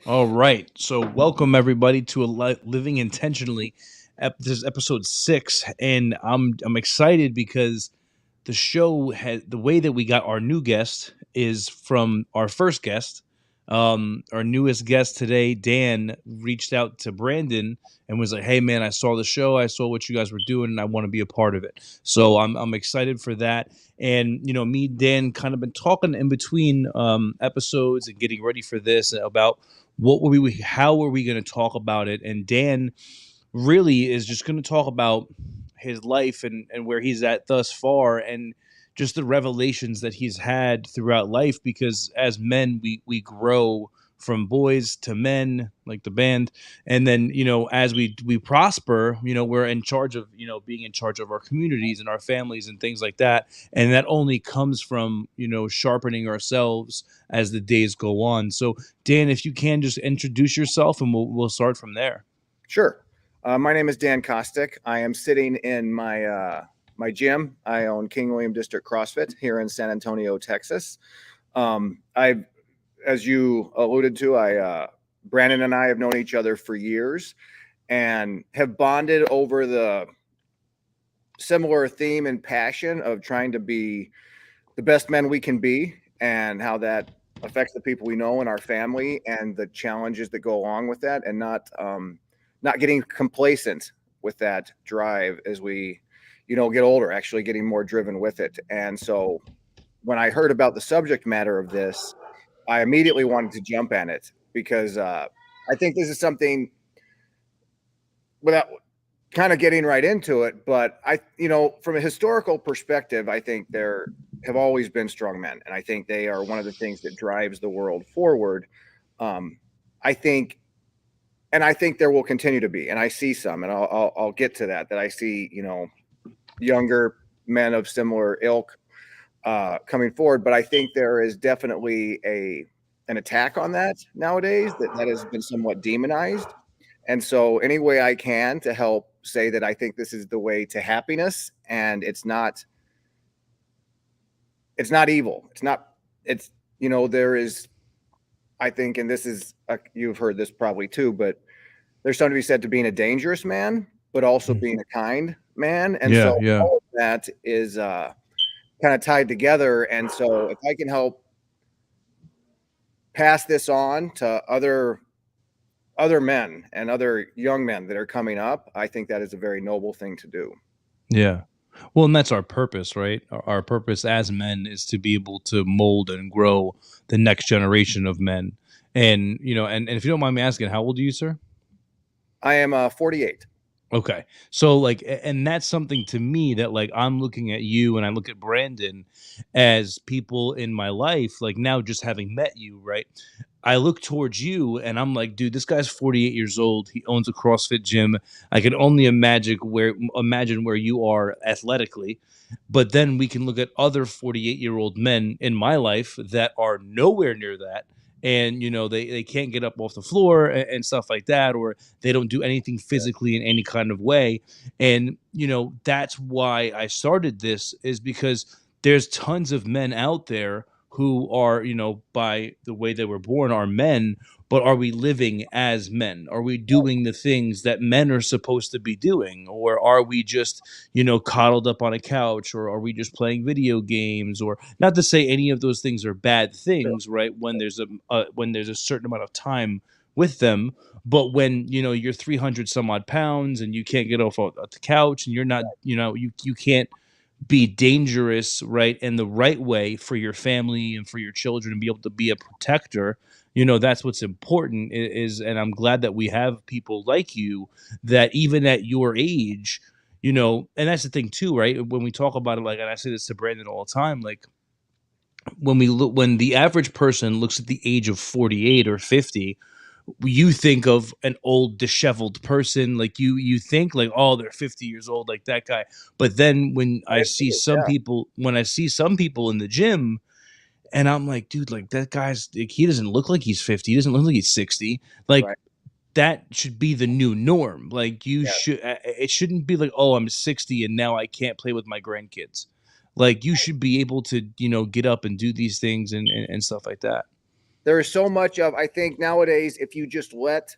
All right. So, welcome everybody to Living Intentionally. This is episode 6, and I'm excited because the show had the way that we got our new guest is from our first guest. Our newest guest today, Dan, reached out to Brandon and was like, "Hey, man, I saw the show. I saw what you guys were doing, and I want to be a part of it." So I'm excited for that. And me, Dan, kind of been talking in between episodes and getting ready for this about how were we going to talk about it. And Dan really is just going to talk about his life and where he's at thus far, and just the revelations that he's had throughout life, because as men we grow from boys to men, like the band. And then as we prosper, we're in charge of being in charge of our communities and our families and things like that. And that only comes from sharpening ourselves as the days go on. So Dan, if you can just introduce yourself, and we'll start from there. Sure. My name is Dan Kostick. I am sitting in my gym. I own King William District CrossFit here in San Antonio, Texas. I, as you alluded to, Brandon and I have known each other for years and have bonded over the similar theme and passion of trying to be the best men we can be, and how that affects the people we know in our family and the challenges that go along with that, and not getting complacent with that drive as we get older, actually getting more driven with it. And so when I heard about the subject matter of this, I immediately wanted to jump at it because I think this is something, without kind of getting right into it, but from a historical perspective, I think there have always been strong men, and I think they are one of the things that drives the world forward. I think, and I think there will continue to be, and I see some, and I'll get to that. That I see, younger men of similar ilk coming forward, but I think there is definitely an attack on that nowadays that has been somewhat demonized. And so any way I can to help say that I think this is the way to happiness, and it's not evil. There is, I think, and this is, you've heard this probably too, but there's something to be said to being a dangerous man, but also being a kind man. And Yeah, so yeah. all of that is kind of tied together. And so if I can help pass this on to other men and other young men that are coming up, I think that is a very noble thing to do. Yeah. Well, and that's our purpose, right? Our purpose as men is to be able to mold and grow the next generation of men. And if you don't mind me asking, how old are you, sir? I am 48. Okay. So like and that's something to me that like I'm looking at you and I look at Brandon as people in my life, like now just having met you, right? I look towards you and I'm like, dude, this guy's 48 years old. He owns a CrossFit gym. I can only imagine where you are athletically. But then we can look at other 48-year-old men in my life that are nowhere near that. And they can't get up off the floor and stuff like that, or they don't do anything physically in any kind of way. And that's why I started this, is because there's tons of men out there who are, by the way they were born, are men, but are we living as men? Are we doing the things that men are supposed to be doing? Or are we just, coddled up on a couch? Or are we just playing video games? Or not to say any of those things are bad things, right? When there's a certain amount of time with them. But when you're 300 some odd pounds and you can't get off the couch, and you're not, you can't be dangerous, right, in the right way for your family and for your children, and be able to be a protector. That's what's important, is, and I'm glad that we have people like you that even at your age, and that's the thing too, right? When we talk about it, like, and I say this to Brandon all the time, like when the average person looks at the age of 48 or 50, you think of an old disheveled person. Like you think like, oh, they're 50 years old, like that guy. But then Yeah, when I see some people in the gym, and I'm like, dude, like that guy's like, he doesn't look like he's 50, he doesn't look like he's 60. Like right. that should be the new norm. Like Yeah, it shouldn't be like, oh, I'm 60 and now I can't play with my grandkids. Like you should be able to get up and do these things and stuff like that. there is so much of, I think nowadays, if you just let,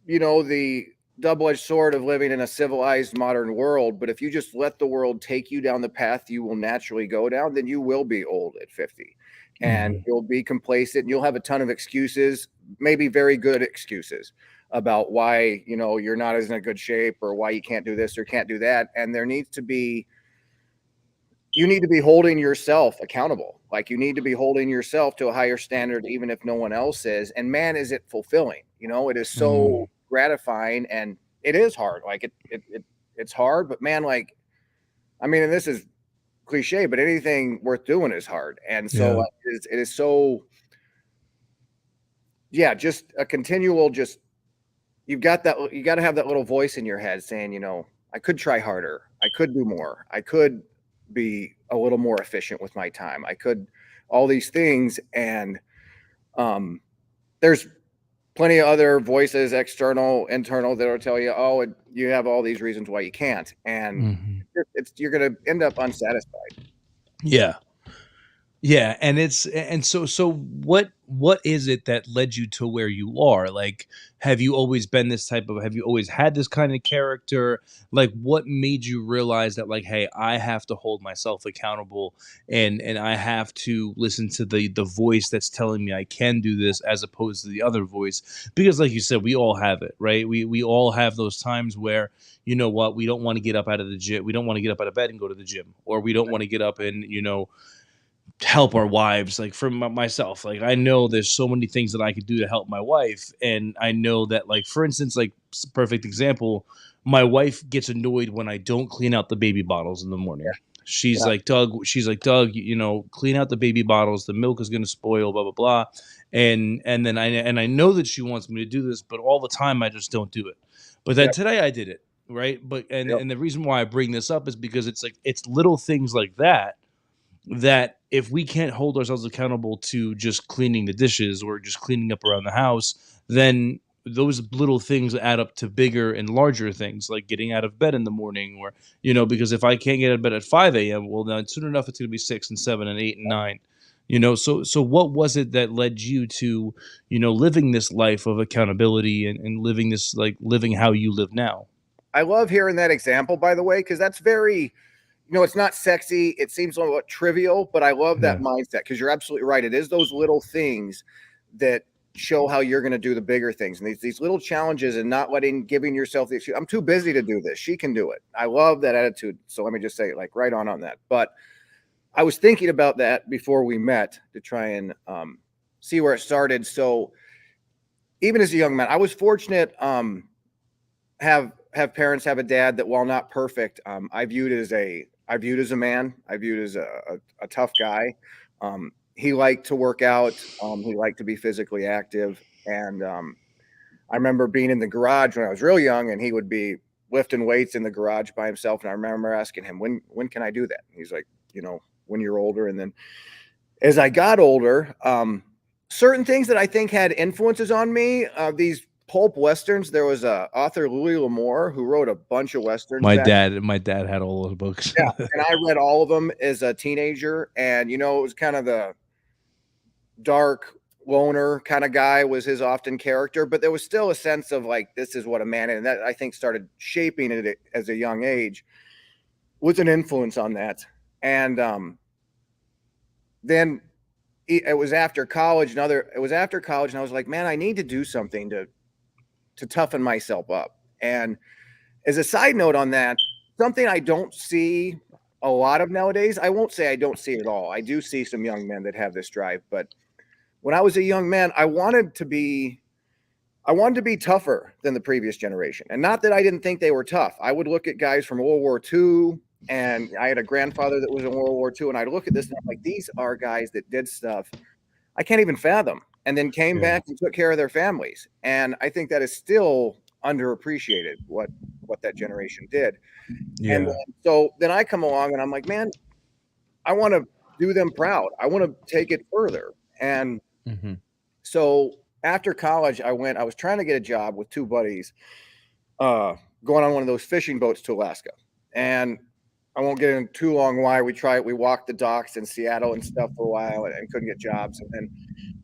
the double-edged sword of living in a civilized modern world, but if you just let the world take you down the path you will naturally go down, then you will be old at 50 and Mhm. you'll be complacent and you'll have a ton of excuses, maybe very good excuses about why, you're not as in a good shape or why you can't do this or can't do that. And you need to be holding yourself accountable. Like, you need to be holding yourself to a higher standard, even if no one else is. And man, is it fulfilling? It is so Mm. gratifying, and it is hard. Like it's hard, but man, like, I mean, and this is cliche, but anything worth doing is hard. And so Yeah. like, it is so, yeah, just a continual, just, you got to have that little voice in your head saying, I could try harder. I could do more. I could be a little more efficient with my time. I could all these things. And um, there's plenty of other voices, external, internal, that'll tell you, oh, you have all these reasons why you can't. And Mhm. you're going to end up unsatisfied. Yeah. Yeah, and so what is it that led you to where you are? Like, have you always been this type of have you always had this kind of character? Like, what made you realize that, like, hey, I have to hold myself accountable, and I have to listen to the voice that's telling me I can do this as opposed to the other voice? Because like you said, we all have it, right? We all have those times where, you know what, we don't want to get up out of the gym, we don't want to get up out of bed and go to the gym, or we don't want to get up and, help our wives. Like, for myself, like, I know there's so many things that I could do to help my wife, and I know that, like, for instance, like, perfect example, my wife gets annoyed when I don't clean out the baby bottles in the morning. Yeah. She's like, Doug, clean out the baby bottles, the milk is going to spoil, blah blah blah. And then I know that she wants me to do this, but all the time I just don't do it. But then Yep. today I did it, right? But Yep. and the reason why I bring this up is because it's like, it's little things like that, that if we can't hold ourselves accountable to just cleaning the dishes or just cleaning up around the house, then those little things add up to bigger and larger things, like getting out of bed in the morning, or, because if I can't get out of bed at 5 a.m., well, then soon enough it's going to be 6 and 7 and 8 and 9. So what was it that led you to, living this life of accountability, and living this, like, living how you live now? I love hearing that example, by the way, because that's very, it's not sexy. It seems a little trivial, but I love that Yeah. mindset because you're absolutely right. It is those little things that show how you're going to do the bigger things, and these little challenges, and not giving yourself the excuse, I'm too busy to do this. She can do it. I love that attitude. So let me just say, like, right on that. But I was thinking about that before we met to try and see where it started. So even as a young man, I was fortunate. Have parents, have a dad that, while not perfect, I viewed as a man. I viewed as a tough guy. He liked to work out. He liked to be physically active. And I remember being in the garage when I was real young, and he would be lifting weights in the garage by himself. And I remember asking him, when can I do that? And he's like, when you're older. And then as I got older, certain things that I think had influences on me, these pulp westerns. There was a author, Louis L'Amour, who wrote a bunch of westerns back. My dad had all those books. Yeah, and I read all of them as a teenager, and it was kind of the dark loner kind of guy was his often character, but there was still a sense of, like, this is what a man is, and that I think started shaping it as a young age, was an influence on that. And then it was after college. It was after college, and I was like, man, I need to do something to toughen myself up. And as a side note on that, something I don't see a lot of nowadays. I won't say I don't see it at all. I do see some young men that have this drive, but when I was a young man, I wanted to be tougher than the previous generation. And not that I didn't think they were tough. I would look at guys from World War II, and I had a grandfather that was in World War II, and I'd look at this and I'm like, these are guys that did stuff I can't even fathom, and then came Yeah. back and took care of their families. And I think that is still underappreciated, what that generation did. And Yeah. then I come along and I'm like, man, I want to do them proud. I want to take it further. And Mhm. so after college, I was trying to get a job with two buddies, uh, going on one of those fishing boats to Alaska. And I won't get into too long why we walked the docks in Seattle and stuff for a while and couldn't get jobs. And then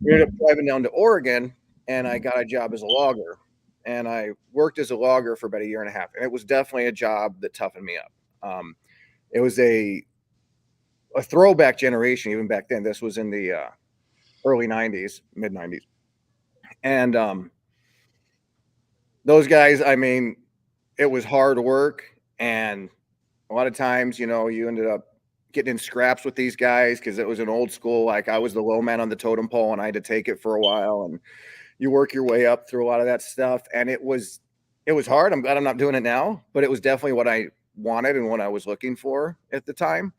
we ended up driving down to Oregon and I got a job as a logger. And I worked as a logger for about a year and a half. And it was definitely a job that toughened me up. It was a throwback generation even back then. This was in the early 90s, mid 90s. And those guys, I mean, it was hard work. And a lot of times, you know, you ended up getting in scraps with these guys because it was an old school. Like I was the low man on the totem pole and I had to take it for a while. And you work your way up through a lot of that stuff. And it was hard. I'm glad I'm not doing it now, but it was definitely what I wanted and what I was looking for at the time.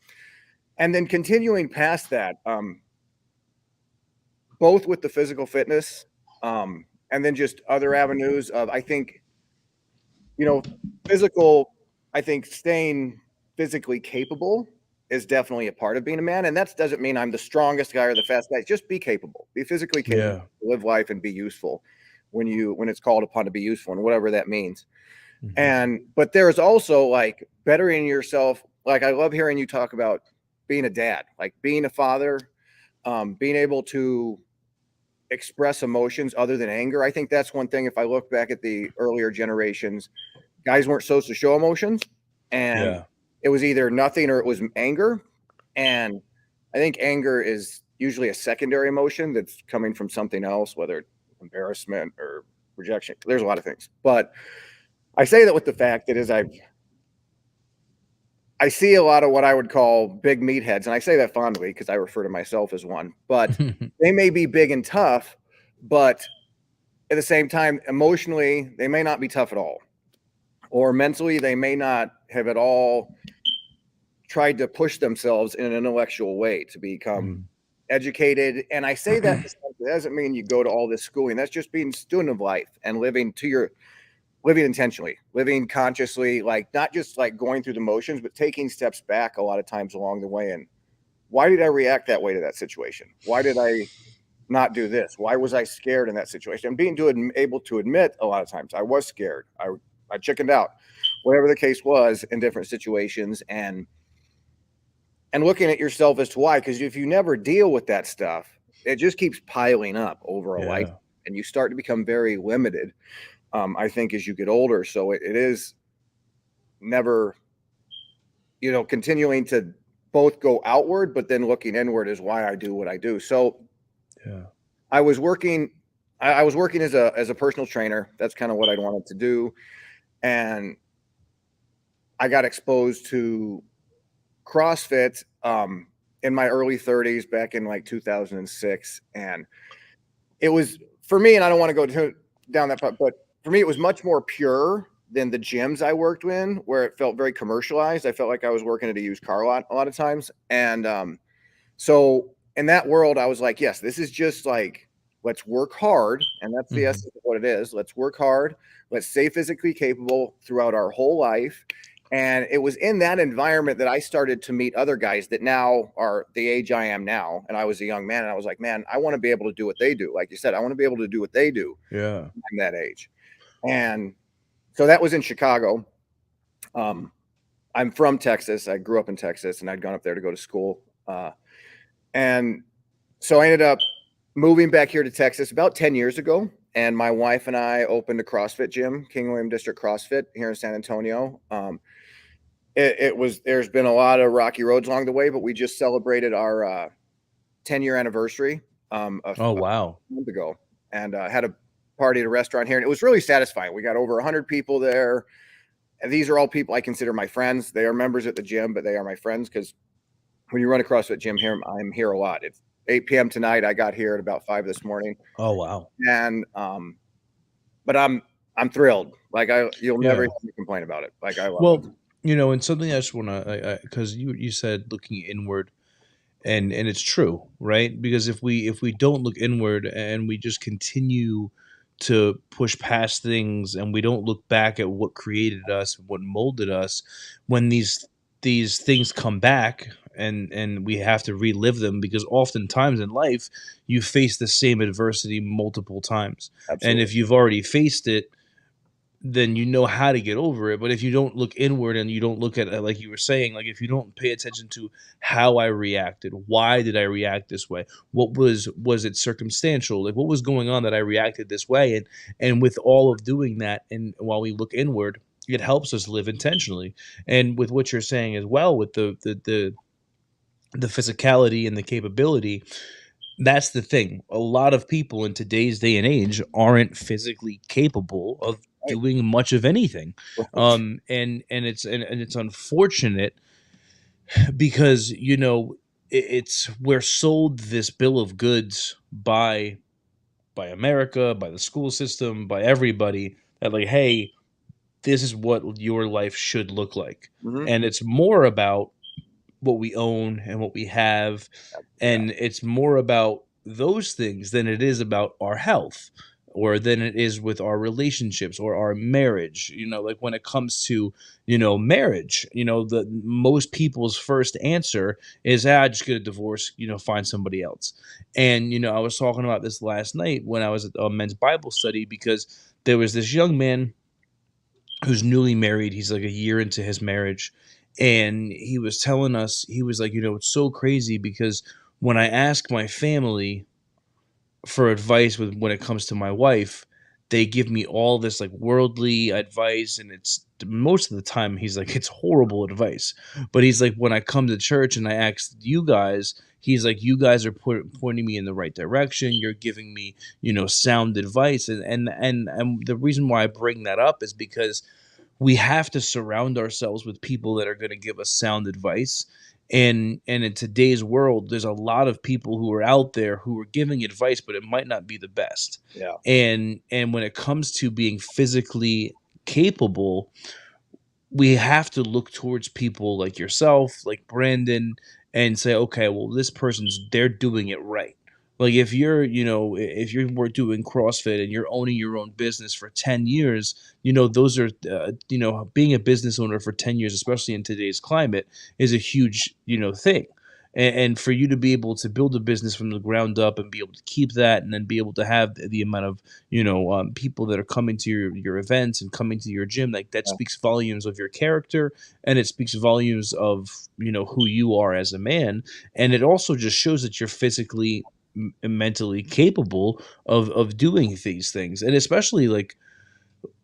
And then continuing past that, both with the physical fitness, and then just other avenues of, I think, you know, physical, I think staying physically capable is definitely a part of being a man. And that doesn't mean I'm the strongest guy or the fastest guy. Just be capable, be physically capable, Yeah. live life and be useful when it's called upon to be useful and whatever that means. Mhm. And but there's also like bettering yourself. Like I love hearing you talk about being a dad, like being a father, being able to express emotions other than anger. I think that's one thing. If I look back at the earlier generations, guys weren't supposed to show emotions, and Yeah. it was either nothing or it was anger. And I think anger is usually a secondary emotion that's coming from something else, whether embarrassment or rejection. There's a lot of things, but I say that with the fact that I see a lot of what I would call big meatheads, and I say that fondly because I refer to myself as one. But they may be big and tough, but at the same time, emotionally, they may not be tough at all, or mentally, they may not have at all tried to push themselves in an intellectual way to become Mhm. educated. And I say that it doesn't mean you go to all this schooling. That's just being a student of life and living intentionally, living consciously, like not just like going through the motions, but taking steps back a lot of times along the way. And why did I react that way to that situation? Why did I not do this? Why was I scared in that situation? And able to admit a lot of times I was scared. I chickened out, whatever the case was in different situations, and looking at yourself as to why. Because if you never deal with that stuff, it just keeps piling up over a life, Yeah. and you start to become very limited. I think as you get older, so it is never, continuing to both go outward, but then looking inward is why I do what I do. So Yeah. I was working I was working as a personal trainer. That's kind of what I wanted to do. And I got exposed to CrossFit in my early 30s back in like 2006. And it was for me, and I don't want to down that path, but for me, it was much more pure than the gyms I worked in, where it felt very commercialized. I felt like I was working at a used car lot a lot of times. And so in that world, I was like, yes, this is just like, let's work hard. And that's the Mhm. essence of what it is. Let's work hard. Let's stay physically capable throughout our whole life. And it was in that environment that I started to meet other guys that now are the age I am now. And I was a young man and I was like, man, I want to be able to do what they do. Like you said, I want to be able to do what they do. Yeah. I'm that age. And so that was in Chicago. Um, I'm from Texas. I grew up in Texas and I'd gone up there to go to school. And so I ended up moving back here to Texas about 10 years ago. And my wife and I opened a CrossFit gym, King William District CrossFit here in San Antonio. There's been a lot of rocky roads along the way, but we just celebrated our 10-year anniversary Oh, a wow. month ago and had a party at a restaurant here. And it was really satisfying. We got over 100 people there. And these are all people I consider my friends. They are members at the gym, but they are my friends because when you run a CrossFit gym here, I'm here a lot. It's 8 p.m. tonight. I got here at about 5 this morning. Oh, wow. And but I'm thrilled. Like you'll never Yeah. hear me complain about it. Like I love it. Well, and something I just wanna, because you said looking inward, and it's true, right? Because if we don't look inward and we just continue to push past things and we don't look back at what created us, what molded us, when these things come back and we have to relive them, because oftentimes in life you face the same adversity multiple times. And Absolutely. if you've already faced it, then you know how to get over it. But if you don't look inward and you don't look at it, like you were saying, like if you don't pay attention to how I reacted, why did I react this way? What was it circumstantial? Like what was going on that I reacted this way? And with all of doing that, and while we look inward, it helps us live intentionally. And with what you're saying as well, with the physicality and the capability, that's the thing. A lot of people in today's day and age aren't physically capable of Right. doing much of anything. Right. And it's unfortunate because, it's we're sold this bill of goods by America, by the school system, by everybody, that like, hey, this is what your life should look like. Hmm. And it's more about what we own and what we have, Yeah. and it's more about those things than it is about our health, or than it is with our relationships or our marriage. Like when it comes to marriage, the most people's first answer is, just get a divorce, find somebody else. And I was talking about this last night when I was at a men's Bible study, because there was this young man who's newly married. He's like a year into his marriage. And he was telling us, he was like, it's so crazy because when I ask my family for advice with when it comes to my wife, they give me all this like worldly advice, and it's most of the time he's like it's horrible advice. But he's like, when I come to church and I ask you guys, he's like, you guys are pointing me in the right direction. You're giving me sound advice. And the reason why I bring that up is because we have to surround ourselves with people that are going to give us sound advice. And in today's world, there's a lot of people who are out there who are giving advice, but it might not be the best. Yeah. And when it comes to being physically capable, we have to look towards people like yourself, like Brandon, and say, okay, well, this person's they're doing it right. Like if you were doing CrossFit and you're owning your own business for 10 years, those are, being a business owner for 10 years, especially in today's climate, is a huge, thing. And for you to be able to build a business from the ground up and be able to keep that, and then be able to have the amount of people that are coming to your events and coming to your gym, like that Yeah. speaks volumes of your character, and it speaks volumes of who you are as a man. And it also just shows that you're physically and mentally capable of doing these things. And especially like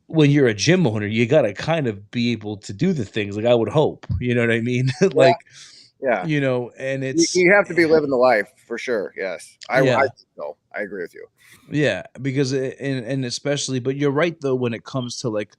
when you're a gym owner, you got to kind of be able to do the things, like I would hope, you know what I mean? Yeah. Like, Yeah. and You, it's, you have to be living the life for sure. Yes. I yeah. think so. I agree with you. Yeah, because and especially, but you're right though when it comes to like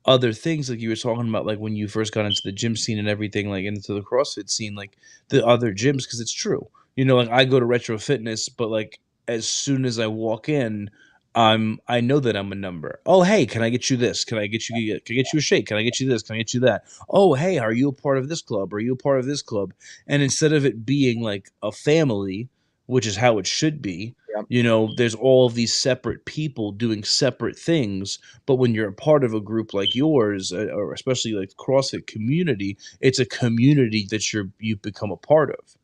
other things, like you were talking about, like when you first got into the gym scene and everything, like into the CrossFit scene, like the other gyms, because it's true. Like I go to Retro Fitness, but like as soon as I walk in, I know that I'm a number. Oh, hey, can I get you this? Can I get you a shake? Can I get you this? Can I get you that? Oh, hey, are you a part of this club? Are you a part of this club? And instead of it being like a family, which is how it should be, Yeah. there's all of these separate people doing separate things. But when you're a part of a group like yours, or especially like the CrossFit community, it's a community that you've become a part of.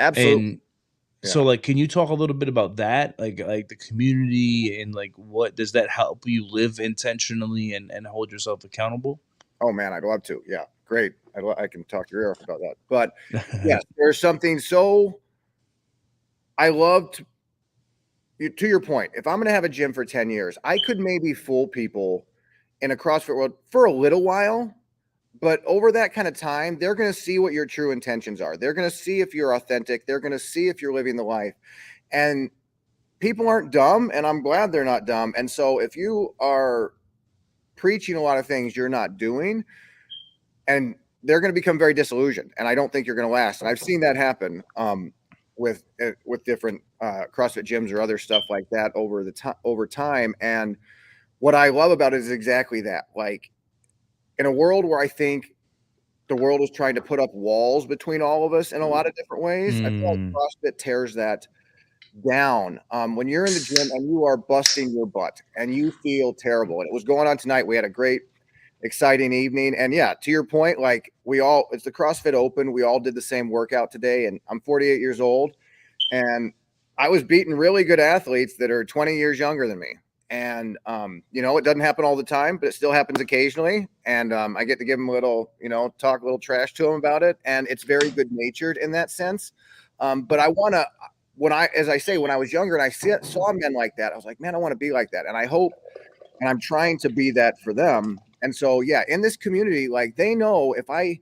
Absolutely. And so, Yeah. like, can you talk a little bit about that, like the community, and like what does that help you live intentionally and hold yourself accountable? Oh man, I'd love to. Yeah. Great. I can talk your ear off about that. But yes, there's something so I love to your point. If I'm going to have a gym for 10 years, I could maybe fool people in a CrossFit world for a little while. But over that kind of time, they're going to see what your true intentions are. They're going to see if you're authentic. They're going to see if you're living the life. And people aren't dumb, and I'm glad they're not dumb. And so if you are preaching a lot of things you're not doing, and they're going to become very disillusioned, and I don't think you're going to last. And I've seen that happen with different CrossFit gyms or other stuff like that over time. And what I love about it is exactly that. Like in a world where I think the world is trying to put up walls between all of us in a lot of different ways, I feel like Mm, CrossFit tears that down. When you're in the gym and you are busting your butt and you feel terrible, and it was going on tonight. We had a great, exciting evening. And yeah, to your point, like it's the CrossFit Open. We all did the same workout today, and I'm 48 years old, and I was beating really good athletes that are 20 years younger than me. And it doesn't happen all the time, but it still happens occasionally. And I get to give them a little, talk a little trash to them about it, and it's very good natured in that sense. But I want to, as I say, when I was younger and saw men like that, I was like, man, I want to be like that, and I hope, and I'm trying to be that for them. And so, yeah, in this community, like, they know if I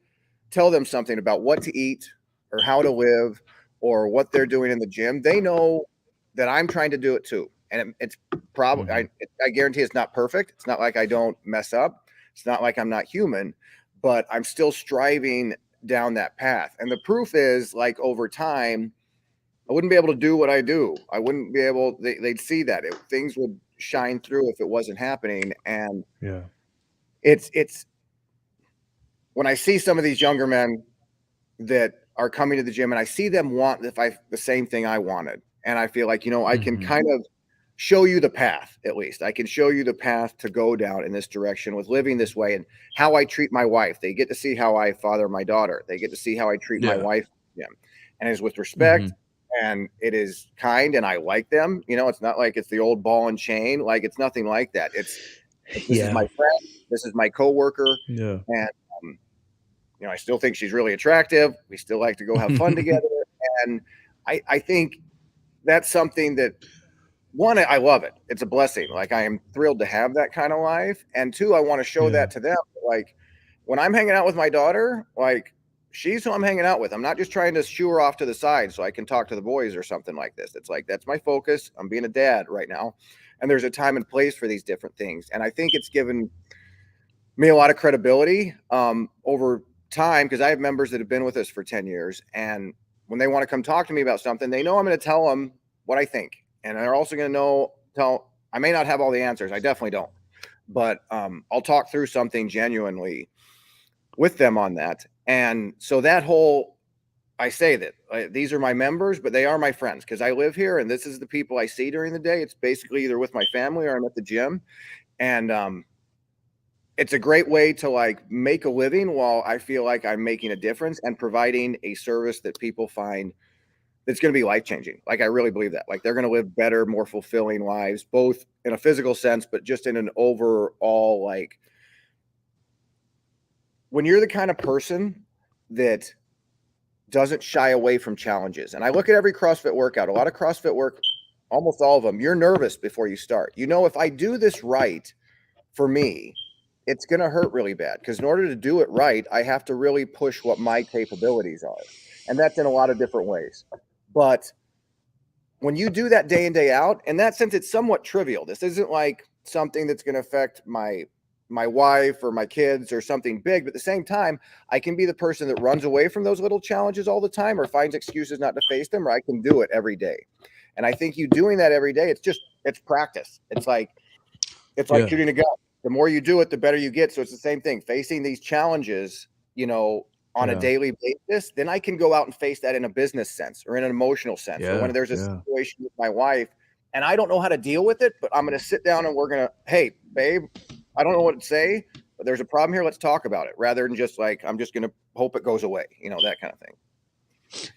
tell them something about what to eat or how to live or what they're doing in the gym, they know that I'm trying to do it too. And it's probably, Mhm. I guarantee it's not perfect. It's not like I don't mess up. It's not like I'm not human, but I'm still striving down that path. And the proof is, like, over time, I wouldn't be able to do what I do. I wouldn't be able, they'd see that things would shine through if it wasn't happening. And Yeah. it's when I see some of these younger men that are coming to the gym and I see them want the same thing I wanted. And I feel like, I can Mhm. kind of show you the path, at least. I can show you the path to go down in this direction with living this way, and how I treat my wife. They get to see how I father my daughter. They get to see how I treat my Yeah. wife. Yeah. And it's with respect, Mhm. and it is kind, and I like them. It's not like it's the old ball and chain. Like, it's nothing like that. This is my Yeah. friend. This is my coworker. Yeah. And um, I still think she's really attractive. We still like to go have fun together. And I think that's something that, one, I love it. It's a blessing. Like, I am thrilled to have that kind of life. And two, I want to show Yeah. that to them. Like, when I'm hanging out with my daughter, like, she's who I'm hanging out with. I'm not just trying to shoo her off to the side so I can talk to the boys or something like this. It's like, that's my focus. I'm being a dad right now. And there's a time and place for these different things. And I think it's given me a lot of credibility over time, because I have members that have been with us for 10 years. And when they want to come talk to me about something, they know I'm going to tell them what I think. And they're also going to I may not have all the answers. I definitely don't. But I'll talk through something genuinely with them on that. And so I say that these are my members, but they are my friends, because I live here and this is the people I see during the day. It's basically either with my family or I'm at the gym. And it's a great way to, like, make a living while I feel like I'm making a difference and providing a service that people find that's going to be life changing. Like, I really believe that. Like, they're going to live better, more fulfilling lives, both in a physical sense, but just in an overall, like, when you're the kind of person that doesn't shy away from challenges. And I look at every CrossFit workout, a lot of CrossFit work, almost all of them, you're nervous before you start. If I do this right, for me, it's going to hurt really bad, because in order to do it right, I have to really push what my capabilities are. And that's in a lot of different ways. But when you do that day in, day out, in that sense, it's somewhat trivial. This isn't like something that's going to affect my wife or my kids or something big. But at the same time, I can be the person that runs away from those little challenges all the time, or finds excuses not to face them, or I can do it every day. And I think you doing that every day, it's practice. It's like Yeah. shooting a gun. The more you do it, the better you get. So it's the same thing. Facing these challenges, on a Yeah. daily basis, then I can go out and face that in a business sense or in an emotional sense. Or when Yeah. there's a Yeah. situation with my wife and I don't know how to deal with it, but I'm going to sit down and hey, babe, I don't know what to say, but there's a problem here. Let's talk about it, rather than just like, I'm just going to hope it goes away, that kind of thing.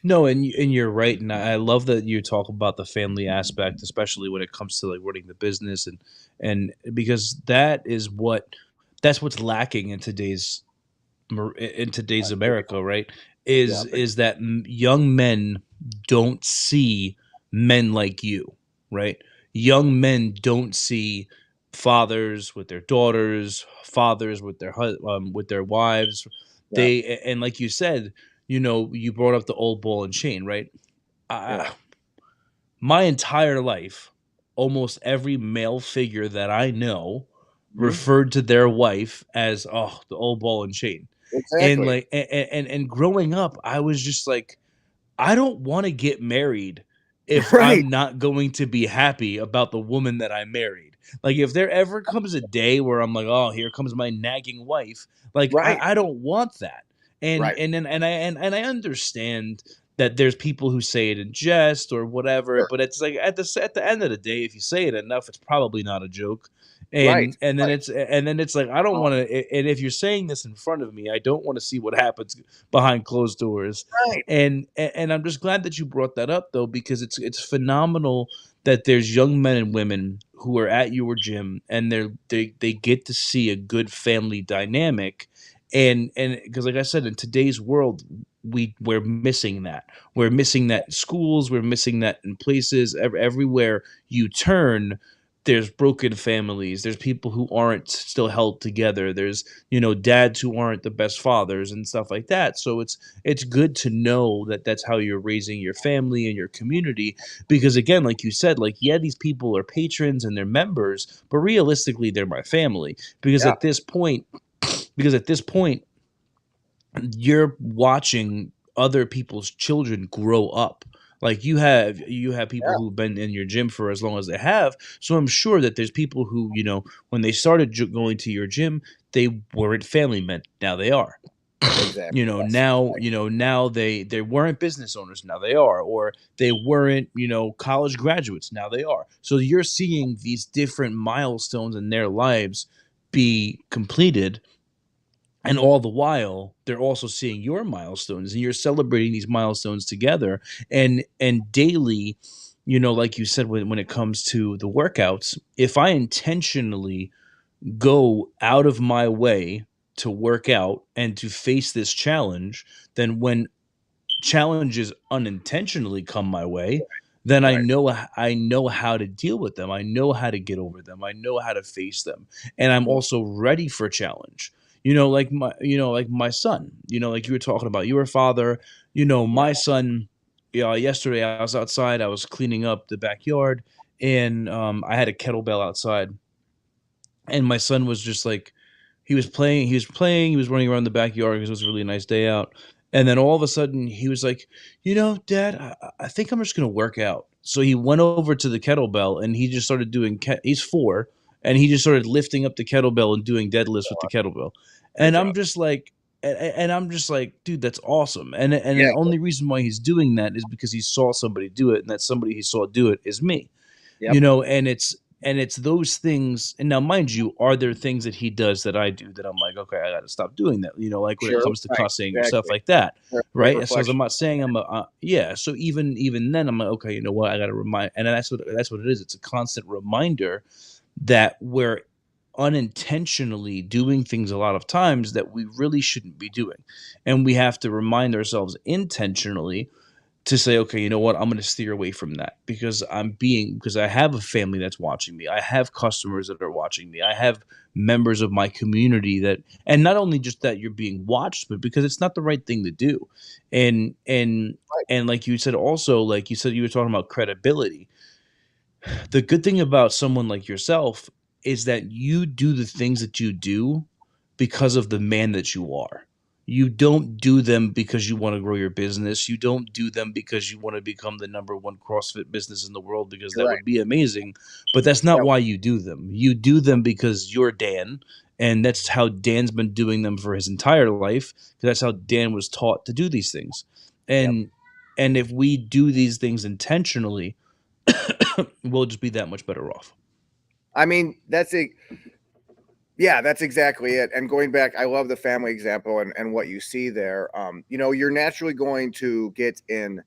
No, and you're right, and I love that you talk about the family aspect, especially when it comes to like running the business, and because that's what's lacking in today's America, right? Yeah. Is that young men don't see men like you, right? Young men don't see fathers with their daughters, fathers with their wives. Yeah. And like you said, you brought up the old ball and chain, right? Yeah. Uh, my entire life, almost every male figure that I know Mhm. referred to their wife as, oh, the old ball and chain. And Exactly. like and growing up, I was just like, I don't want to get married if Right. I'm not going to be happy about the woman that I married. Like, if there ever comes a day where I'm like, oh, here comes my nagging wife, like Right. I don't want that. And Right. and then and I understand that there's people who say it in jest or whatever, Sure. but it's like at the end of the day, if you say it enough, it's probably not a joke. Right. Right. And then it's like, I don't want Um, to. And if you're saying this in front of me, I don't want to see what happens behind closed doors. right. And I'm just glad that you brought that up though, because it's phenomenal that there's young men and women who are at your gym and they get to see a good family dynamic. And because like I said, in today's world, we're missing that. We're missing that in schools, we're missing that in places. Everywhere you turn, there's broken families, there's people who aren't still held together, there's, dads who aren't the best fathers and stuff like that. So it's good to know that that's how you're raising your family and your community, because again, like you said, like, yeah, these people are patrons and they're members, but realistically they're my family. because Yeah. at this point because at this point you're watching other people's children grow up. Like, you have people Yeah. who've been in your gym for as long as they have. So I'm sure that there's people who, when they started going to your gym, they weren't family men. Now they are. Exactly. you know Yes. now you know now they weren't business owners, now they are. Or they weren't, college graduates, now they are. So you're seeing these different milestones in their lives be completed, and all the while they're also seeing your milestones, and you're celebrating these milestones together. And daily, like you said, when it comes to the workouts, if I intentionally go out of my way to work out and to face this challenge, then when challenges unintentionally come my way, then I Right. know I know how to deal with them. I know how to get over them. I know how to face them. And I'm Yep. also ready for challenge. Like my son, like you were talking about, you were a father, Yeah. my son, yesterday I was outside, I was cleaning up the backyard, and I had a kettlebell outside, and my son was just like, he was running around the backyard because it was a really nice day out. And then all of a sudden he was like, Dad, I think I'm just going to work out. So he went over to the kettlebell and he just started doing, he's 4, and he just started lifting up the kettlebell and doing deadlifts with the kettlebell. Good And I'm job. just like, and I'm just like, dude, that's awesome. And Yeah. the only reason why he's doing that is because he saw somebody do it, and that somebody he saw do it is me. Yep. And it's those things. And now, mind you, are there things that he does that I do that I'm like, okay, I got to stop doing that, like when it Sure. comes to Right. cussing or stuff Exactly. like that, Great right? So, as I'm reflection. not saying I'm yeah, so even then I'm like, okay, you know what, I got to remind. And that's what it is. It's a constant reminder that we're unintentionally doing things a lot of times that we really shouldn't be doing, and we have to remind ourselves intentionally to say, okay, you know what, I'm going to steer away from that, because I have a family that's watching me. I have customers that are watching me. I have members of my community that, and not only just that you're being watched, but because it's not the right thing to do. And, and, Right. and like you said, also, like you said, you were talking about credibility. The good thing about someone like yourself is that you do the things that you do because of the man that you are. You don't do them because you want to grow your business. You don't do them because you want to become the number one CrossFit business in the world, because You're that right. would be amazing. But that's not Yep. why you do them. You do them because you're Dan, and that's how Dan's been doing them for his entire life. Because that's how Dan was taught to do these things. Yep. And if we do these things intentionally, we'll just be that much better off. I mean, that's it. Yeah, that's exactly it. And going back, I love the family example and what you see there. You're naturally going to get in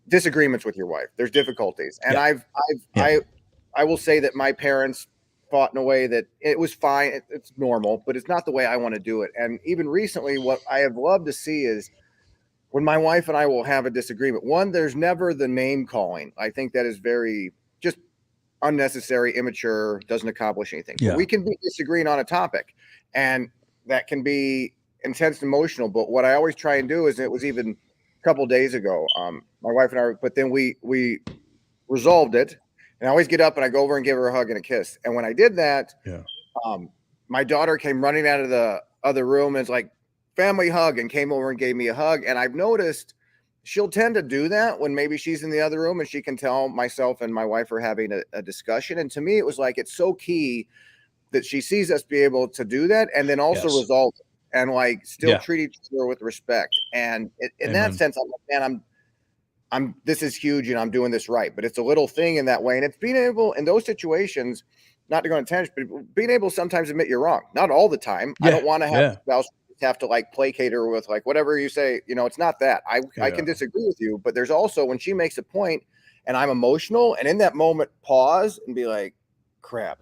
disagreements with your wife. There's difficulties. And Yeah. I've Yeah. I will say that my parents fought in a way that it was fine. It's normal, but it's not the way I want to do it. And even recently, what I have loved to see is when my wife and I will have a disagreement. One, there's never the name calling. I think that is very just unnecessary, immature, doesn't accomplish anything. But Yeah. we can be disagreeing on a topic, and that can be intense and emotional. But what I always try and do is, it was even a couple days ago, my wife and I, but then we resolved it. And I always get up and I go over and give her a hug and a kiss. And when I did that, Yeah. um, my daughter came running out of the other room and was like, family hug, and came over and gave me a hug. And I've noticed she'll tend to do that when maybe she's in the other room and she can tell myself and my wife are having a discussion. And to me, it was like, it's so key that she sees us be able to do that and then also Yes. resolve it and like still Yeah. treat each other with respect. And in that Amen. sense, I'm like, man, this is huge and I'm doing this right. But it's a little thing in that way. And it's being able in those situations, not to go on tangent, but being able to sometimes admit you're wrong. Not all the time. I Yeah. don't want to have Yeah. a spouse have to like placate her with like whatever you say. It's not that. I can Yeah. disagree with you, but there's also when she makes a point and I'm emotional, and in that moment pause and be like, crap,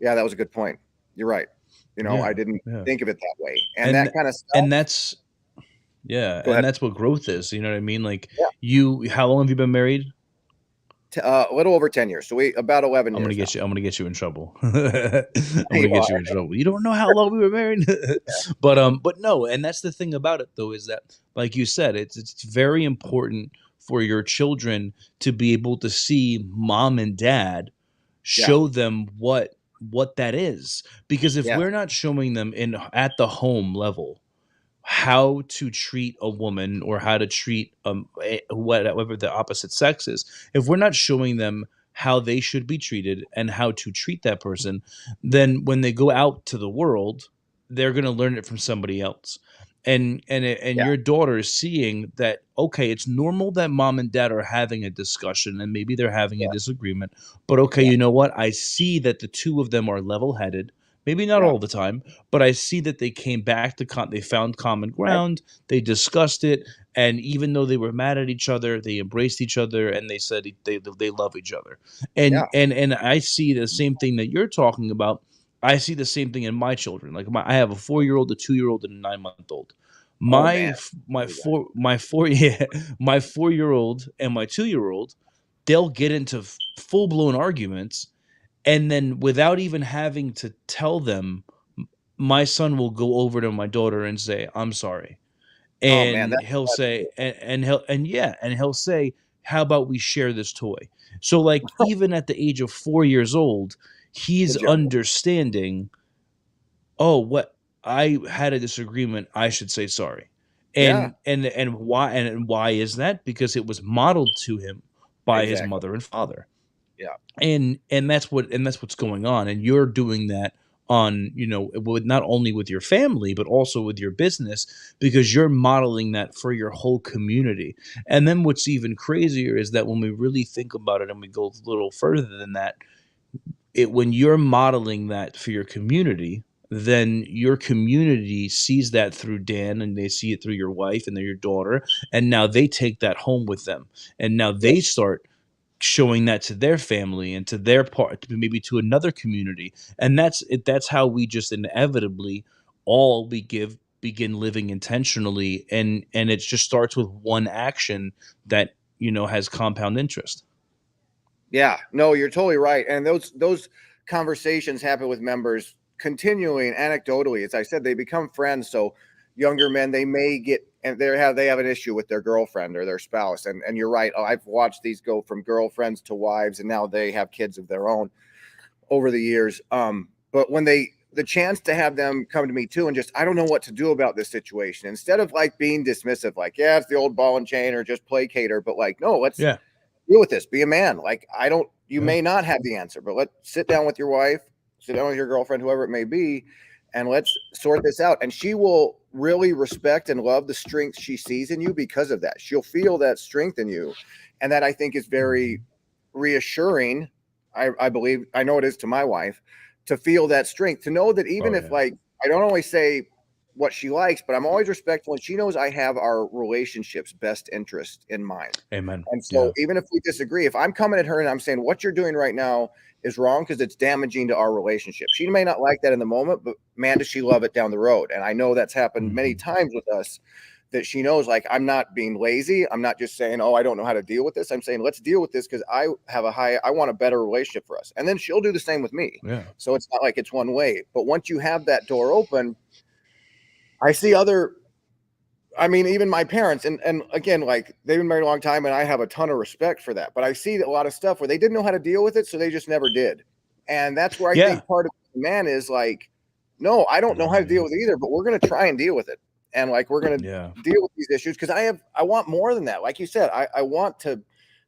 yeah, that was a good point, you're right, I Yeah, didn't yeah. think of it that way, and And that kind of and stuff. that's yeah, Go and ahead. that's what growth is, you know what I mean? Like, Yeah. how long have you been married? A little over 10 years, so we about 11 years now. I'm gonna get you in trouble. I'm gonna You get are. you in trouble. You don't know how long we were married. But no, and that's the thing about it though, is that, like you said, it's very important for your children to be able to see mom and dad Yeah, show them what that is. Because if yeah, we're not showing them in at the home level how to treat a woman, or how to treat whatever the opposite sex is, if we're not showing them how they should be treated and how to treat that person, then when they go out to the world, they're going to learn it from somebody else. And yeah, your daughter is seeing that, okay, it's normal that mom and dad are having a discussion and maybe they're having a yeah, disagreement, but okay, yeah, you know what, I see that the two of them are level headed, maybe not yeah. all the time, but I see that they came back to they found common Right. ground, they discussed it, and even though they were mad at each other, they embraced each other and they said they love each other. And Yeah. and I see the same thing that you're talking about. I see the same thing in my children. Like, I have a 4-year old, a 2-year old, and a 9-month old. Oh man. Yeah, my 4-year old and my 2-year old, they'll get into full blown arguments, and then without even having to tell them, my son will go over to my daughter and say, "I'm sorry." Oh man, And that's he'll that's say, cool. and he'll say, "How about we share this toy?" So, like, even at the age of 4 years old, Good he's job. understanding, oh, what, I had a disagreement, I should say sorry. Yeah, And why is that? Because it was modeled to him by his exactly. mother and father. Yeah. And that's what's going on, and you're doing that on, with not only with your family but also with your business, because you're modeling that for your whole community. And then what's even crazier is that when we really think about it and we go a little further than that, when you're modeling that for your community, then your community sees that through Dan, and they see it through your wife and then your daughter, and now they take that home with them, and now Yeah. they start showing that to their family and to their part, maybe to another community. And that's how we just inevitably all begin living intentionally, and it just starts with one action that has compound interest. Yeah. No, you're totally right. And those conversations happen with members continually and anecdotally. As I said, they become friends. So younger men, they may get and they have an issue with their girlfriend or their spouse. And you're right. I've watched these go from girlfriends to wives, and now they have kids of their own over the years. But when the chance to have them come to me too and just, I don't know what to do about this situation, instead of like being dismissive, like, yeah, it's the old ball and chain, or just placater, but like, no, let's Yeah. deal with this. Be a man. Like, you Yeah. may not have the answer, but let's sit down with your wife, sit down with your girlfriend, whoever it may be, and let's sort this out. And she will really respect and love the strength she sees in you because of that. She'll feel that strength in you. And that, I think, is very reassuring. I believe, I know it is to my wife, to feel that strength, to know that even Oh if, yeah. like, I don't always say what she likes, but I'm always respectful, and she knows I have our relationship's best interest in mind. Amen. And so Yeah. even if we disagree, if I'm coming at her and I'm saying what you're doing right now is wrong because it's damaging to our relationship, she may not like that in the moment, but man, does she love it down the road. And I know that's happened many Mhm. times with us, that she knows, like, I'm not being lazy. I'm not just saying, oh, I don't know how to deal with this. I'm saying, let's deal with this because I want a better relationship for us. And then she'll do the same with me. Yeah. So it's not like it's one way. But once you have that door open, I see other, I mean, even my parents, and again, like, they've been married a long time, and I have a ton of respect for that. But I see a lot of stuff where they didn't know how to deal with it, so they just never did. And that's where I Yeah. think part of the man is like, no, I don't know how to deal with it either, but we're gonna try and deal with it. And like, we're gonna Yeah. deal with these issues because I want more than that. Like you said, I want to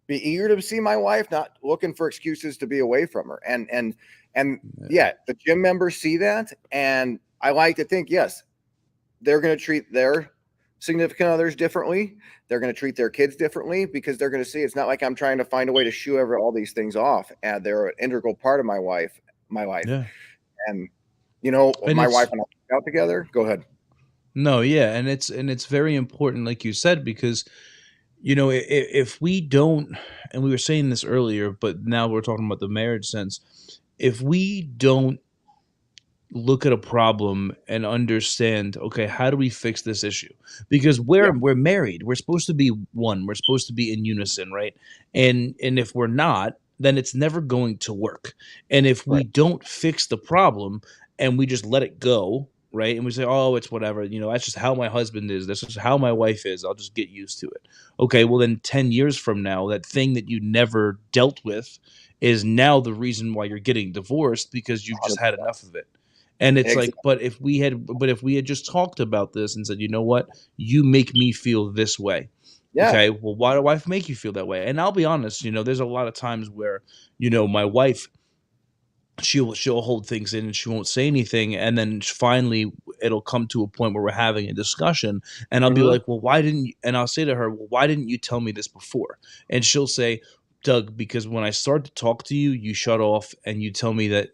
be eager to see my wife, not looking for excuses to be away from her. And Yeah. yeah, the gym members see that, and I like to think, yes, they're going to treat their significant others differently. They're going to treat their kids differently because they're going to see it's not like I'm trying to find a way to shoo all these things off. And they're an integral part of my life. Yeah. And And my wife it's and I work out together. Go ahead. no, yeah, and it's very important, like you said, because If we don't, and we were saying this earlier, but now we're talking about the marriage sense. If we don't look at a problem and understand, okay, how do we fix this issue? Because Yeah, we're married, we're supposed to be one, we're supposed to be in unison, right? And if we're not, then it's never going to work. And if right. we don't fix the problem and we just let it go, right, and we say, oh, it's whatever, that's just how my husband is, that's just how my wife is, I'll just get used to it. Okay, well then 10 years from now, that thing that you never dealt with is now the reason why you're getting divorced, because you've just had 100%. enough of it. And it's like, Exactly. but if we had just talked about this and said, you know what, you make me feel this way. Yeah. Okay, well, why do I make you feel that way? And I'll be honest, there's a lot of times where, my wife, she'll hold things in and she won't say anything, and then finally it'll come to a point where we're having a discussion, and I'll be Hmm. like, well, why didn't you, and I'll say to her, well, why didn't you tell me this before? And she'll say, Doug, because when I start to talk to you, you shut off and you tell me that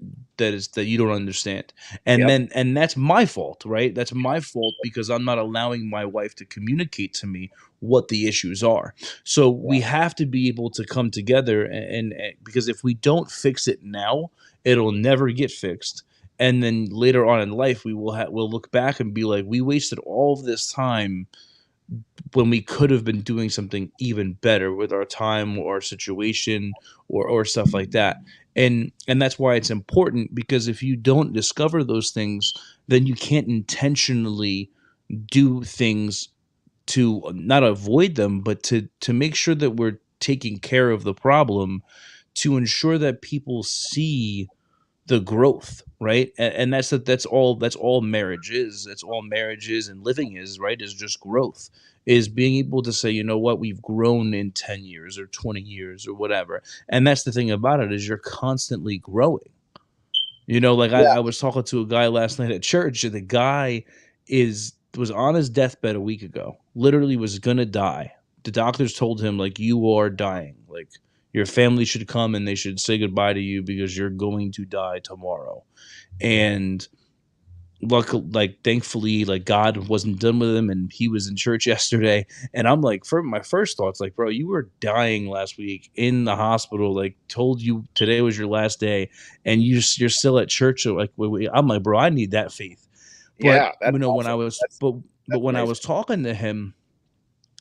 you don't understand. And Yep. then and that's my fault, right? That's my fault because I'm not allowing my wife to communicate to me what the issues are. So Yeah. we have to be able to come together, and because if we don't fix it now, it'll never get fixed. And then later on in life, we'll look back and be like, we wasted all of this time when we could have been doing something even better with our time or our situation, or stuff like that. And that's why it's important, because if you don't discover those things, then you can't intentionally do things to not avoid them, but to make sure that we're taking care of the problem, to ensure that people see the growth, right? And that's all marriage is. That's all marriage is, and living is, right, is just growth. Is being able to say, you know what, we've grown in 10 years or 20 years or whatever. And that's the thing about it, is you're constantly growing. Like I Yeah. was talking to a guy last night at church, and the guy is was on his deathbed a week ago. Literally was gonna die. The doctors told him, like, you are dying. Like, your family should come and they should say goodbye to you because you're going to die tomorrow. And like thankfully, like, God wasn't done with him, and he was in church yesterday. And I'm like, for my first thoughts, like, bro, you were dying last week in the hospital, like, told you today was your last day, and you're still at church. So, like, I'm like, bro, I need that faith. But Yeah. That's when I awesome. was That's but that's when I amazing. was talking to him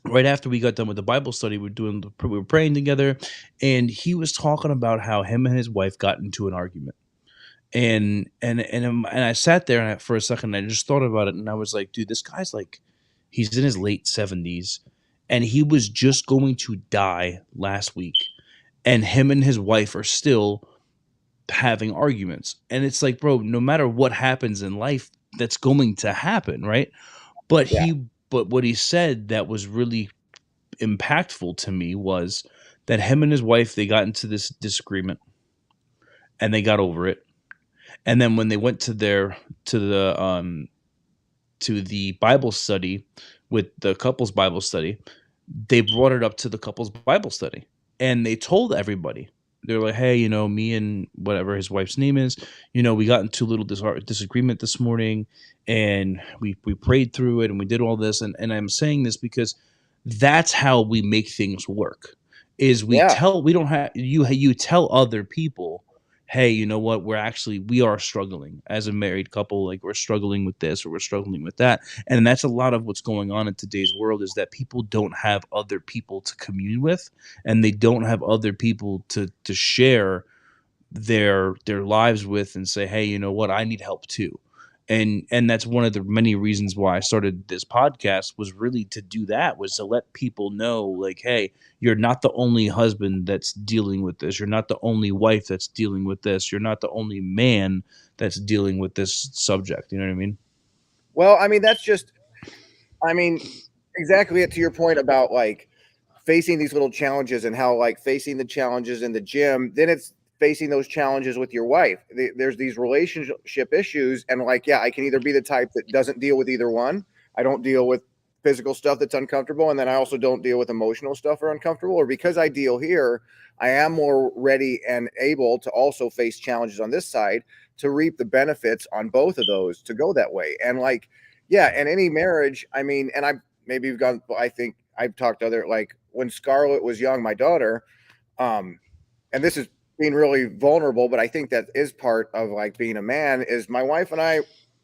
right after we got done with the Bible study, we were praying together, and he was talking about how him and his wife got into an argument. And I sat there, and for a second I just thought about it, and I was like, dude, this guy's like, he's in his late 70s, and he was just going to die last week, and him and his wife are still having arguments. And it's like, bro, no matter what happens in life, that's going to happen, right? But Yeah. what he said that was really impactful to me was that him and his wife, they got into this disagreement, and they got over it. And then when they went to the to the Bible study, with the couple's Bible study, they brought it up to the couple's Bible study, and they told everybody. They're like, hey, me and whatever his wife's name is, we got into a little disagreement this morning, and we prayed through it, and we did all this. And I'm saying this because that's how we make things work. Is Yeah. we don't have you tell other people, hey, you know what, we are struggling as a married couple, like, we're struggling with this or we're struggling with that. And that's a lot of what's going on in today's world, is that people don't have other people to commune with, and they don't have other people to share their lives with, and say, hey, you know what, I need help too. And that's one of the many reasons why I started this podcast, was really to do that, was to let people know, like, hey, you're not the only husband that's dealing with this, you're not the only wife that's dealing with this, you're not the only man that's dealing with this subject. You know what I mean? Well, I mean, that's just, I mean, exactly it to your point about like facing these little challenges and how like facing the challenges in the gym, then it's facing those challenges with your wife. There's these relationship issues, and like, yeah, I can either be the type that doesn't deal with either one. I don't deal with physical stuff that's uncomfortable, and then I also don't deal with emotional stuff or uncomfortable. Or because I deal here, I am more ready and able to also face challenges on this side to reap the benefits on both of those to go that way. And like, yeah, and any marriage, I mean, and I maybe you've gone, I think I've talked to other like when Scarlett was young, my daughter, um, and this is being really vulnerable, but I think that is part of like being a man, is my wife and I,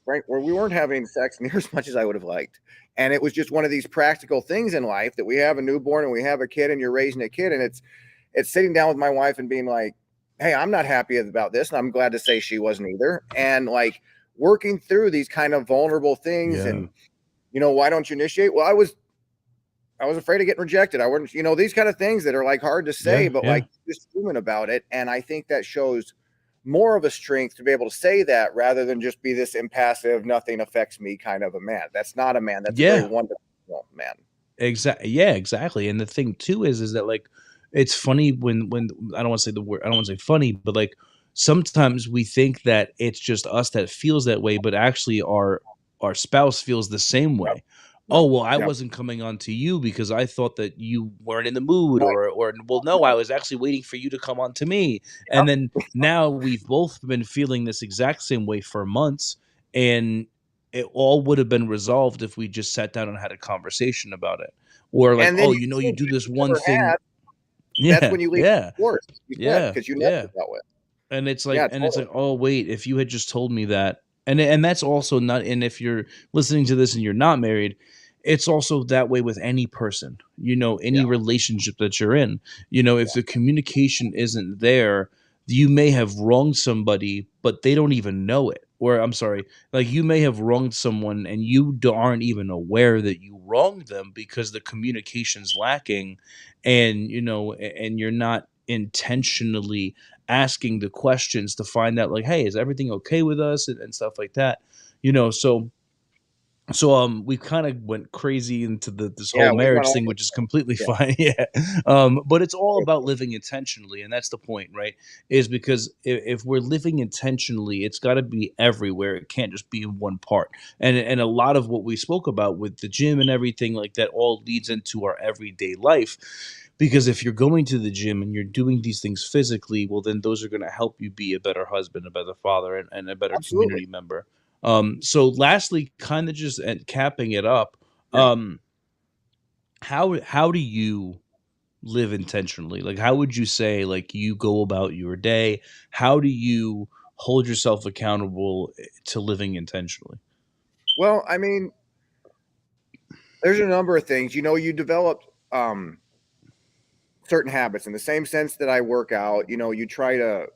right, where we weren't having sex near as much as I would have liked. And it was just one of these practical things in life that we have a newborn and we have a kid and you're raising a kid. And it's sitting down with my wife and being like, hey, I'm not happy about this. And I'm glad to say she wasn't either. And like working through these kind of vulnerable things Yeah. and, why don't you initiate? Well, I was afraid of getting rejected. I wouldn't, these kind of things that are like hard to say, Yeah. but Yeah. like just human about it. And I think that shows more of a strength to be able to say that rather than just be this impassive, nothing affects me kind of a man. That's not a man. That's a very Yeah. one-dimensional man. Exactly. Yeah, exactly. And the thing too is that like it's funny when I don't want to say the word, I don't want to say funny, but like sometimes we think that it's just us that feels that way, but actually our spouse feels the same Yep. way. Yep. Oh, well, I Yep. wasn't coming on to you because I thought that you weren't in the mood, Right. or well, no, I was actually waiting for you to come on to me. And Yep. then now we've both been feeling this exact same way for months, and it all would have been resolved if we just sat down and had a conversation about it. Or like, And then oh, you you think do that this you one never thing. had, that's Yeah, when you leave yeah, worse, you said, yeah, because you never yeah. dealt with. And it's Yeah, like, totally. oh wait, if you had just told me that. And that's also not, and if you're listening to this and you're not married, it's also that way with any person, Yeah. any relationship that you're in. If Yeah. the communication isn't there, you may have wronged somebody, but they don't even know it. Or I'm sorry, like you may have wronged someone and you aren't even aware that you wronged them because the communication's lacking, and and you're not intentionally asking the questions to find out like, hey, is everything okay with us, and stuff like that. We kind of went crazy into this whole Yeah, we went marriage all thing, the which is completely yeah. fine. Yeah. But it's all about living intentionally, and that's the point, right? Is because if we're living intentionally, it's got to be everywhere. It can't just be in one part. And a lot of what we spoke about with the gym and everything like that all leads into our everyday life, because if you're going to the gym and you're doing these things physically, well, then those are going to help you be a better husband, a better father, and a better Absolutely. community member. So lastly, kind of just capping it up, Yeah. um, how do you live intentionally? Like, how would you say like you go about your day? How do you hold yourself accountable to living intentionally? Well, I mean, there's a number of things. You develop um certain habits in the same sense that I work out. You try to,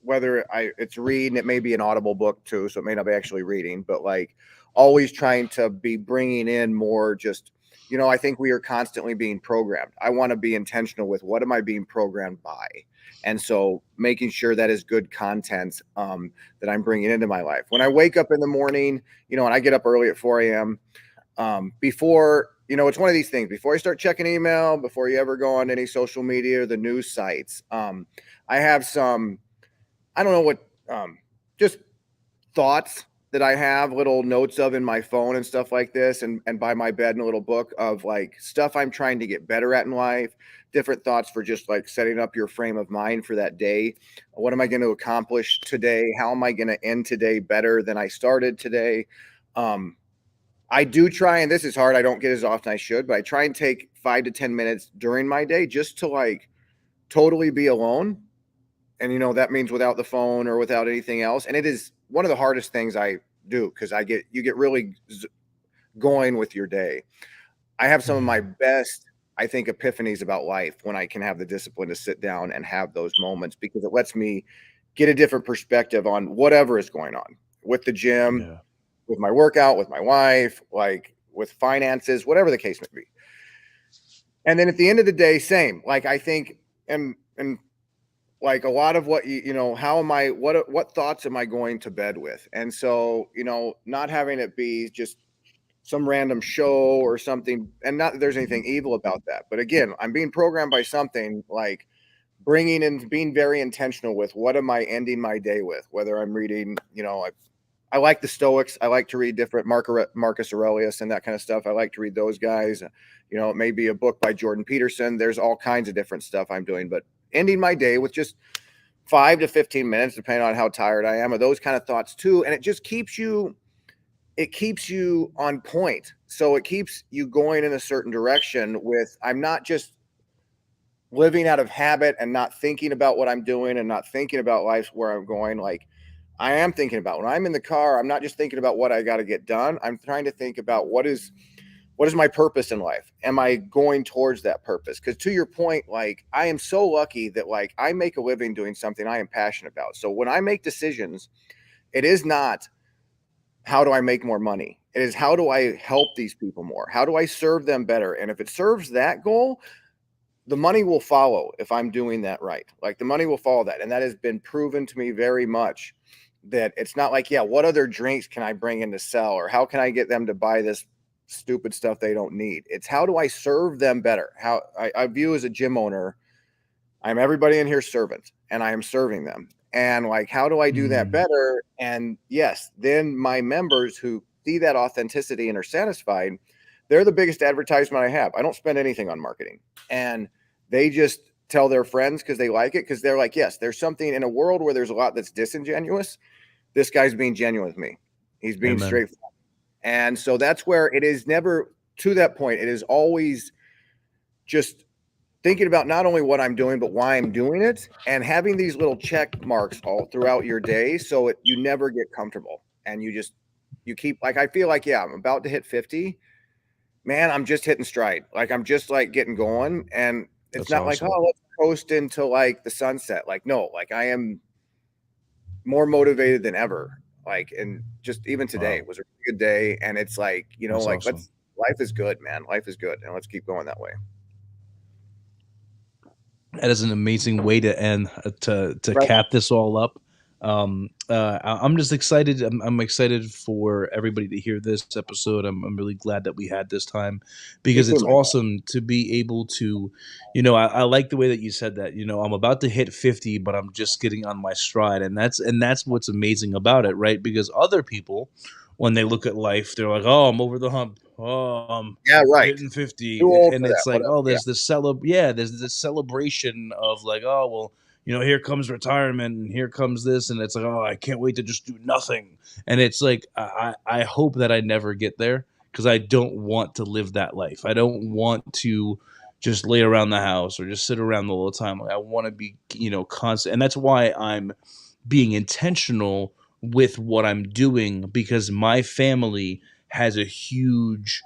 whether it's reading, it may be an audible book too, so it may not be actually reading, but like always trying to be bringing in more just, I think we are constantly being programmed. I want to be intentional with what am I being programmed by? And so making sure that is good content that I'm bringing into my life. When I wake up in the morning, and I get up early at 4 a.m. Before, it's one of these things, before I start checking email, before you ever go on any social media or the news sites, I have some, I don't know what, just thoughts that I have little notes of in my phone and stuff like this, and by my bed in a little book of like stuff I'm trying to get better at in life, different thoughts for just like setting up your frame of mind for that day. What am I going to accomplish today? How am I going to end today better than I started today? Um, I do try, and this is hard. I don't get as often as I should, but I try and take 5 to 10 minutes during my day just to like totally be alone. And that means without the phone or without anything else. And it is one of the hardest things I do because you get really going with your day. I have some of my Yeah. best, I think, epiphanies about life when I can have the discipline to sit down and have those moments, because it lets me get a different perspective on whatever is going on with the gym, Yeah. with my workout, with my wife, like with finances, whatever the case may be. And then at the end of the day, same. Like I think, and like a lot of what how am I, what thoughts am I going to bed with? And so, not having it be just some random show or something, and not that there's anything evil about that, but again, I'm being programmed by something, like bringing in, being very intentional with what am I ending my day with, whether I'm reading, I like the Stoics. I like to read different Marcus Aurelius and that kind of stuff. I like to read those guys. It may be a book by Jordan Peterson. There's all kinds of different stuff I'm doing, but ending my day with just 5 to 15 minutes, depending on how tired I am, of those kind of thoughts too. And it just keeps you on point. So it keeps you going in a certain direction with, I'm not just living out of habit and not thinking about what I'm doing and not thinking about life where I'm going. Like I am thinking about when I'm in the car, I'm not just thinking about what I got to get done. I'm trying to think about what is my purpose in life? Am I going towards that purpose? Because to your point, like I am so lucky that like I make a living doing something I am passionate about. So when I make decisions, it is not how do I make more money? It is how do I help these people more? How do I serve them better? And if it serves that goal, the money will follow if I'm doing that right. Like the money will follow that. And that has been proven to me very much that it's not like, yeah, what other drinks can I bring in to sell? Or how can I get them to buy this stupid stuff they don't need? It's how do I serve them better? How I view as a gym owner, I'm everybody in here's servant and I am serving them. And like, how do I do that Mm, better? And yes, then my members who see that authenticity and are satisfied, they're the biggest advertisement I have. I don't spend anything on marketing. And they just tell their friends because they like it, because they're like, yes, there's something in a world where there's a lot that's disingenuous. This guy's being genuine with me. He's being amen. straight. And so that's where it is never to that point. It is always just thinking about not only what I'm doing, but why I'm doing it, and having these little check marks all throughout your day so you never get comfortable and you keep like I feel like yeah, I'm about to hit 50. Man, I'm just hitting stride. Like I'm just like getting going. And it's That's not like, awesome. oh, let's coast into like the sunset. Like, no, like I am more motivated than ever. Like, and just even today Wow. was a really good day. And it's like, That's like awesome. life is good, man. Life is good. And let's keep going that way. That is an amazing way to end to Right. cap this all up. I'm just excited. I'm excited for everybody to hear this episode. I'm really glad that we had this time Me because too, it's man. awesome to be able to, I like the way that you said that. I'm about to hit 50, but I'm just getting on my stride, and that's what's amazing about it, right? Because other people, when they look at life, they're like, "Oh, I'm over the hump. Oh, I'm Yeah, right. hitting Too 50," old and for that. it's like, Whatever. oh, Yeah. there's this celebration of like, oh well, here comes retirement and here comes this, and it's like, oh, I can't wait to just do nothing. And it's like, I hope that I never get there because I don't want to live that life. I don't want to just lay around the house or just sit around all the time. Like, I want to be, constant, and that's why I'm being intentional with what I'm doing because my family has a huge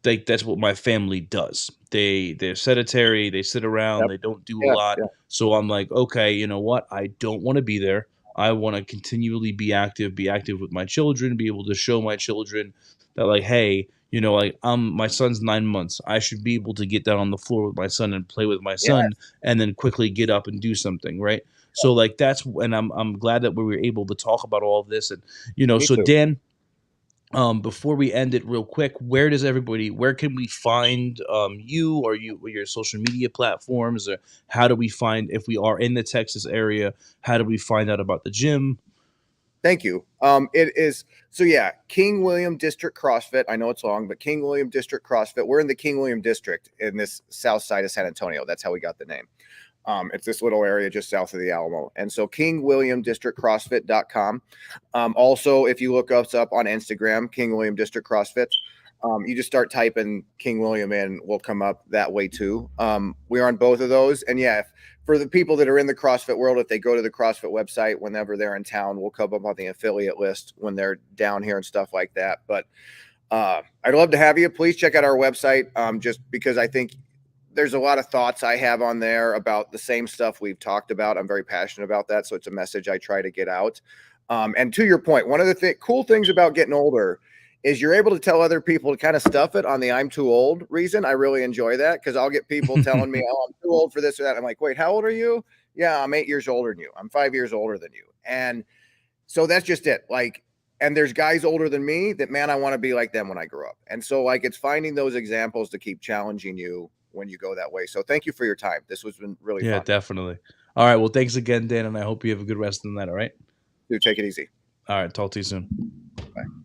like that's what my family does. They're sedentary, they sit around, Yep. they don't do a Yeah. lot. Yeah. So I'm like, okay, you know what? I don't want to be there. I want to continually be active with my children, be able to show my children that like, hey, like my son's 9 months. I should be able to get down on the floor with my son and play with my Yeah. son and then quickly get up and do something, right? So like that's and I'm glad that we were able to talk about all of this. And Me so too. Dan, before we end it real quick, where can we find you or your social media platforms, or how do we find if we are in the Texas area, how do we find out about the gym? Thank you. It is so yeah, King William District CrossFit. I know it's long, but King William District CrossFit. We're in the King William District in this south side of San Antonio. That's how we got the name. It's this little area just south of the Alamo. And so King William District CrossFit.com. Also, if you look us up on Instagram, King William District CrossFit, you just start typing King William in, we'll come up that way too. We're on both of those. And yeah, for the people that are in the CrossFit world, if they go to the CrossFit website whenever they're in town, we'll come up on the affiliate list when they're down here and stuff like that. But I'd love to have you. Please check out our website, just because I think there's a lot of thoughts I have on there about the same stuff we've talked about. I'm very passionate about that. So it's a message I try to get out. And to your point, one of the cool things about getting older is you're able to tell other people to kind of stuff it on the I'm too old reason. I really enjoy that because I'll get people telling me, oh, I'm too old for this or that. I'm like, wait, how old are you? Yeah, I'm 8 years older than you. I'm 5 years older than you. And so that's just it. Like, and there's guys older than me that, man, I want to be like them when I grow up. And so like it's finding those examples to keep challenging you when you go that way. So thank you for your time. This has been really Yeah, fun. definitely. All right, well, thanks again, Dan, and I hope you have a good rest of the night. All right. Do take it easy. All right, talk to you soon. Bye.